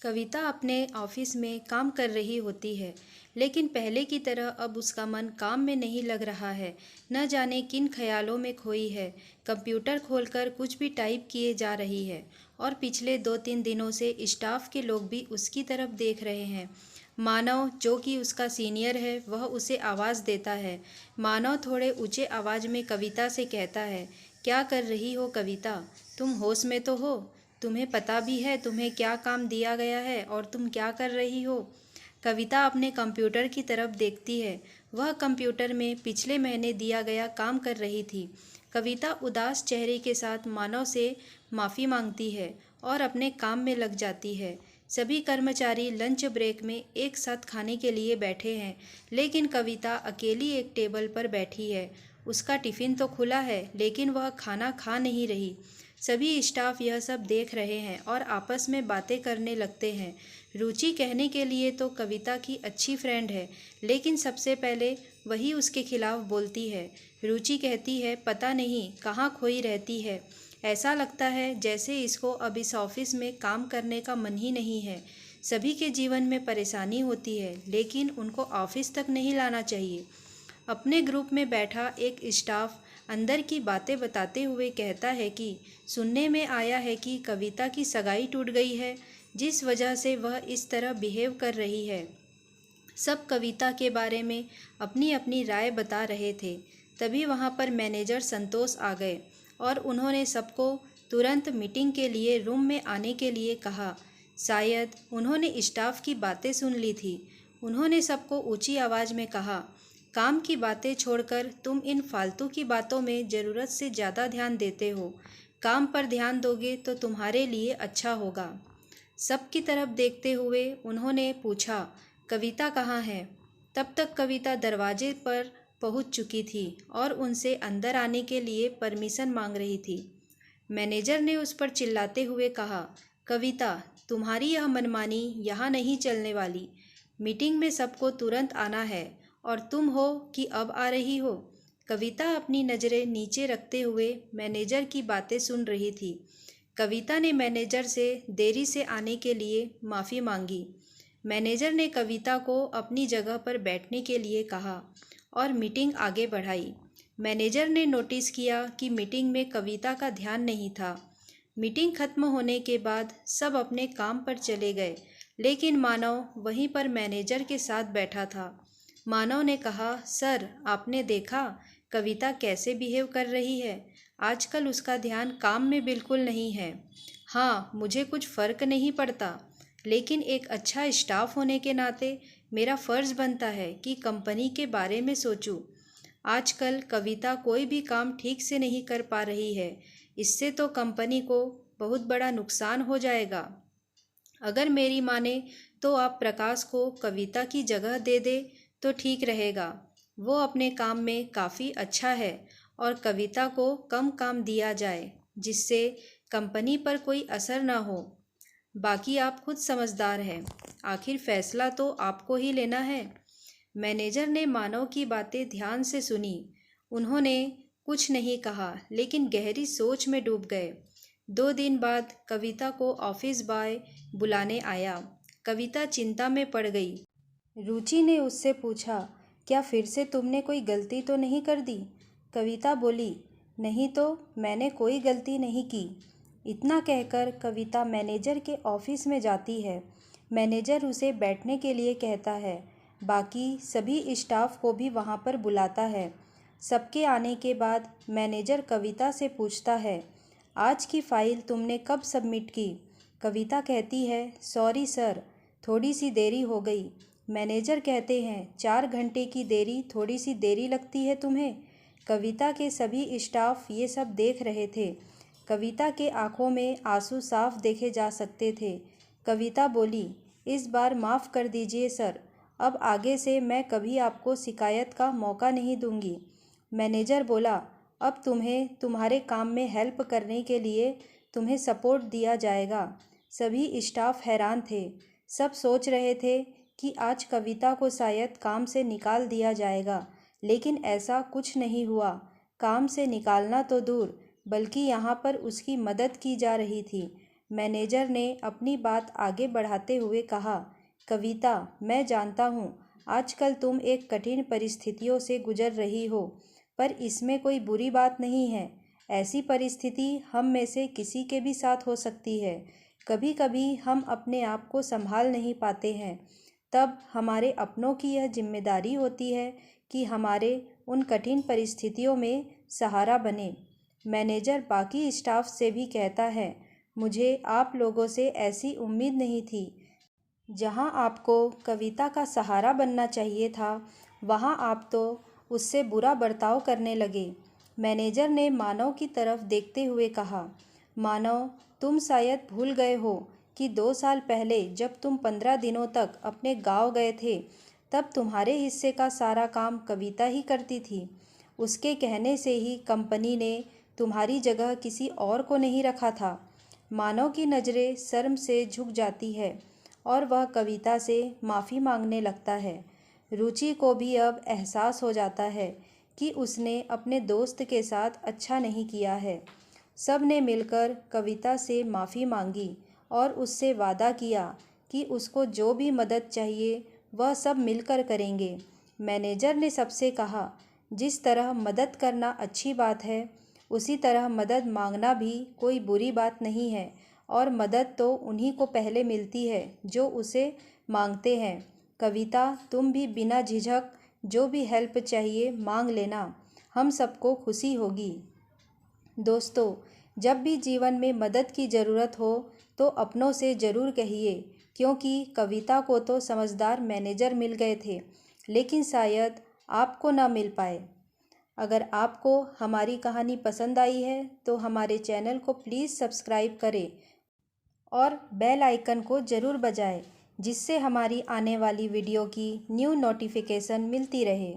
कविता अपने ऑफिस में काम कर रही होती है, लेकिन पहले की तरह अब उसका मन काम में नहीं लग रहा है। न जाने किन ख्यालों में खोई है। कंप्यूटर खोलकर कुछ भी टाइप किए जा रही है और पिछले 2-3 दिनों से स्टाफ के लोग भी उसकी तरफ देख रहे हैं। मानव, जो कि उसका सीनियर है, वह उसे आवाज़ देता है। मानव थोड़े ऊंचे आवाज़ में कविता से कहता है, क्या कर रही हो कविता? तुम होश में तो हो? तुम्हें पता भी है तुम्हें क्या काम दिया गया है और तुम क्या कर रही हो? कविता अपने कंप्यूटर की तरफ देखती है। वह कंप्यूटर में पिछले महीने दिया गया काम कर रही थी। कविता उदास चेहरे के साथ मानव से माफ़ी मांगती है और अपने काम में लग जाती है। सभी कर्मचारी लंच ब्रेक में एक साथ खाने के लिए बैठे हैं, लेकिन कविता अकेली एक टेबल पर बैठी है। उसका टिफ़िन तो खुला है, लेकिन वह खाना खा नहीं रही। सभी स्टाफ यह सब देख रहे हैं और आपस में बातें करने लगते हैं। रुचि कहने के लिए तो कविता की अच्छी फ्रेंड है, लेकिन सबसे पहले वही उसके खिलाफ बोलती है। रुचि कहती है, पता नहीं कहाँ खोई रहती है। ऐसा लगता है जैसे इसको अब इस ऑफिस में काम करने का मन ही नहीं है। सभी के जीवन में परेशानी होती है, लेकिन उनको ऑफिस तक नहीं लाना चाहिए। अपने ग्रुप में बैठा एक स्टाफ अंदर की बातें बताते हुए कहता है कि सुनने में आया है कि कविता की सगाई टूट गई है, जिस वजह से वह इस तरह बिहेव कर रही है। सब कविता के बारे में अपनी अपनी राय बता रहे थे। तभी वहाँ पर मैनेजर संतोष आ गए और उन्होंने सबको तुरंत मीटिंग के लिए रूम में आने के लिए कहा। शायद उन्होंने स्टाफ की बातें सुन ली थी। उन्होंने सबको ऊंची आवाज़ में कहा, काम की बातें छोड़कर तुम इन फालतू की बातों में ज़रूरत से ज़्यादा ध्यान देते हो। काम पर ध्यान दोगे तो तुम्हारे लिए अच्छा होगा। सबकी तरफ देखते हुए उन्होंने पूछा, कविता कहाँ है? तब तक कविता दरवाजे पर पहुंच चुकी थी और उनसे अंदर आने के लिए परमिशन मांग रही थी। मैनेजर ने उस पर चिल्लाते हुए कहा, कविता, तुम्हारी यह मनमानी यहाँ नहीं चलने वाली। मीटिंग में सबको तुरंत आना है और तुम हो कि अब आ रही हो? कविता अपनी नज़रें नीचे रखते हुए मैनेजर की बातें सुन रही थी। कविता ने मैनेजर से देरी से आने के लिए माफ़ी मांगी। मैनेजर ने कविता को अपनी जगह पर बैठने के लिए कहा और मीटिंग आगे बढ़ाई। मैनेजर ने नोटिस किया कि मीटिंग में कविता का ध्यान नहीं था। मीटिंग खत्म होने के बाद सब अपने काम पर चले गए, लेकिन मानव वहीं पर मैनेजर के साथ बैठा था। मानव ने कहा, सर, आपने देखा कविता कैसे बिहेव कर रही है? आजकल उसका ध्यान काम में बिल्कुल नहीं है। हाँ, मुझे कुछ फ़र्क नहीं पड़ता, लेकिन एक अच्छा स्टाफ होने के नाते मेरा फ़र्ज़ बनता है कि कंपनी के बारे में सोचूं। आजकल कविता कोई भी काम ठीक से नहीं कर पा रही है। इससे तो कंपनी को बहुत बड़ा नुकसान हो जाएगा। अगर मेरी माने तो आप प्रकाश को कविता की जगह दे दे तो ठीक रहेगा। वो अपने काम में काफ़ी अच्छा है और कविता को कम काम दिया जाए, जिससे कंपनी पर कोई असर ना हो। बाकी आप खुद समझदार हैं। आखिर फैसला तो आपको ही लेना है। मैनेजर ने मानव की बातें ध्यान से सुनी। उन्होंने कुछ नहीं कहा, लेकिन गहरी सोच में डूब गए। 2 दिन बाद कविता को ऑफिस बॉय बुलाने आया। कविता चिंता में पड़ गई। रुचि ने उससे पूछा, क्या फिर से तुमने कोई गलती तो नहीं कर दी? कविता बोली, नहीं तो, मैंने कोई गलती नहीं की। इतना कहकर कविता मैनेजर के ऑफिस में जाती है। मैनेजर उसे बैठने के लिए कहता है। बाकी सभी स्टाफ को भी वहाँ पर बुलाता है। सबके आने के बाद मैनेजर कविता से पूछता है, आज की फ़ाइल तुमने कब सबमिट की? कविता कहती है, सॉरी सर, थोड़ी सी देरी हो गई। मैनेजर कहते हैं, 4 घंटे की देरी थोड़ी सी देरी लगती है तुम्हें? कविता के सभी स्टाफ ये सब देख रहे थे। कविता के आंखों में आंसू साफ देखे जा सकते थे। कविता बोली, इस बार माफ़ कर दीजिए सर, अब आगे से मैं कभी आपको शिकायत का मौका नहीं दूंगी। मैनेजर बोला, अब तुम्हें तुम्हारे काम में हेल्प करने के लिए तुम्हें सपोर्ट दिया जाएगा। सभी स्टाफ हैरान थे। सब सोच रहे थे कि आज कविता को शायद काम से निकाल दिया जाएगा, लेकिन ऐसा कुछ नहीं हुआ। काम से निकालना तो दूर, बल्कि यहाँ पर उसकी मदद की जा रही थी। मैनेजर ने अपनी बात आगे बढ़ाते हुए कहा, कविता, मैं जानता हूँ आजकल तुम एक कठिन परिस्थितियों से गुजर रही हो, पर इसमें कोई बुरी बात नहीं है। ऐसी परिस्थिति हम में से किसी के भी साथ हो सकती है। कभी कभी हम अपने आप को संभाल नहीं पाते हैं, तब हमारे अपनों की यह जिम्मेदारी होती है कि हमारे उन कठिन परिस्थितियों में सहारा बने। मैनेजर बाकी स्टाफ से भी कहता है, मुझे आप लोगों से ऐसी उम्मीद नहीं थी। जहां आपको कविता का सहारा बनना चाहिए था, वहां आप तो उससे बुरा बर्ताव करने लगे। मैनेजर ने मानव की तरफ देखते हुए कहा, मानव, तुम शायद भूल गए हो कि 2 साल पहले जब तुम 15 दिनों तक अपने गांव गए थे, तब तुम्हारे हिस्से का सारा काम कविता ही करती थी। उसके कहने से ही कंपनी ने तुम्हारी जगह किसी और को नहीं रखा था। मानव की नज़रें शर्म से झुक जाती है और वह कविता से माफ़ी मांगने लगता है। रुचि को भी अब एहसास हो जाता है कि उसने अपने दोस्त के साथ अच्छा नहीं किया है। सब ने मिलकर कविता से माफ़ी मांगी और उससे वादा किया कि उसको जो भी मदद चाहिए वह सब मिलकर करेंगे। मैनेजर ने सबसे कहा, जिस तरह मदद करना अच्छी बात है, उसी तरह मदद मांगना भी कोई बुरी बात नहीं है, और मदद तो उन्हीं को पहले मिलती है जो उसे मांगते हैं। कविता, तुम भी बिना झिझक जो भी हेल्प चाहिए मांग लेना, हम सबको खुशी होगी। दोस्तों, जब भी जीवन में मदद की ज़रूरत हो तो अपनों से ज़रूर कहिए, क्योंकि कविता को तो समझदार मैनेजर मिल गए थे, लेकिन शायद आपको ना मिल पाए। अगर आपको हमारी कहानी पसंद आई है तो हमारे चैनल को प्लीज़ सब्सक्राइब करें और बेल आइकन को ज़रूर बजाएं, जिससे हमारी आने वाली वीडियो की न्यू नोटिफिकेशन मिलती रहे।